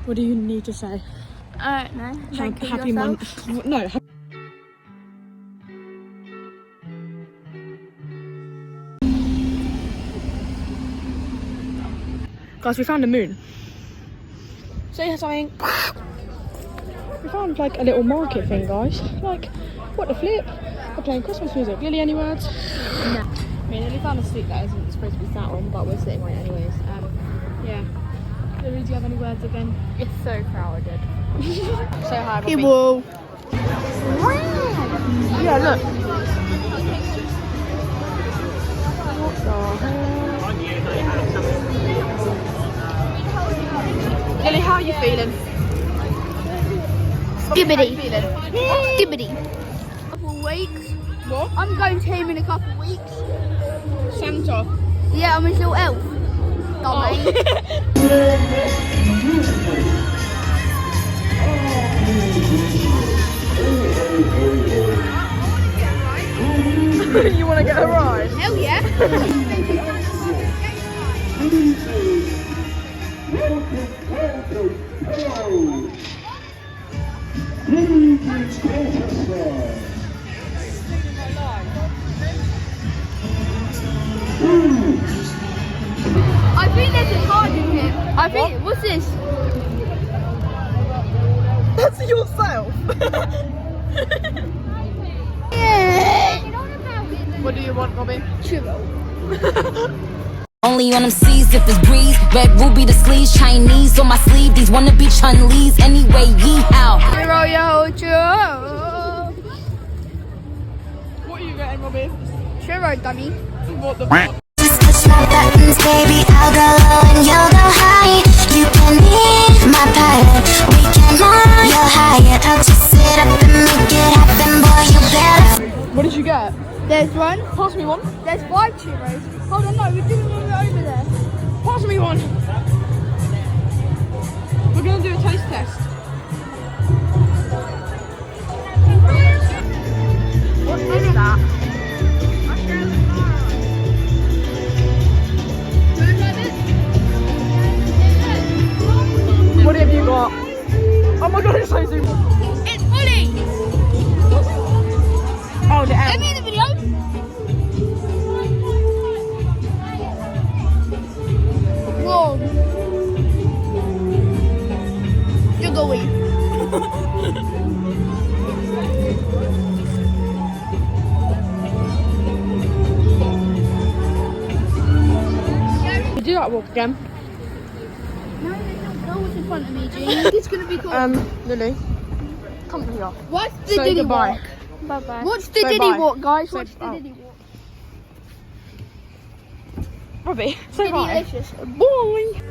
What do you need to say? No. Happy month. No. Guys, we found a moon. Say something. We found like a little market thing, guys. Like, what the flip? We're playing Christmas music. Lily, any words? No. I mean, Lily found a seat that isn't supposed to be sat on, but we're sitting on it anyways. Yeah. Lily, do you have any words again? It's so crowded. Say hi, Bobby. People. Yeah, look. What the hell? Lily, how are you feeling? Gibbity. Gibbity. Couple weeks. What? I'm going to him in a couple weeks. Santa. Yeah, I'm his little elf. Dummy. You want to get a ride? Hell yeah. I think there's a card in here. I think, what's this? That's yourself. Yeah. What do you want, Robbie? Churro. Only on them seas if it's breeze. Red ruby the sleeves, Chinese on my sleeve. These wanna be Chun-Lees anyway. Yeehaw. Churro, yo, churro. What are you getting, Robbie? Churro, dummy. What the fuck? Just push my buttons, baby. I'll go low and you'll go high. You can be my pilot. We can fly. You're higher. I'll just sit up and make it happen, boy. You better. What did you get? There's one. Pass me one. There's 5 churros. Hold on, no, we didn't move it over there. Pass me one. We're gonna do a taste test. What is that? What have you got? Oh my god, it's so zoom. It's fully. Oh, the Let M. me in the video. Whoa. You're going. You do that walk again. No, there's no girls in front of me, Jean. It's gonna be cool. Lily, come here. Watch the Say Diddy goodbye. walk. Bye-bye. Watch the Say Diddy bye. walk, guys. Say- Watch the oh. Diddy walk. Robbie, say bye. Diddy-licious. Boy.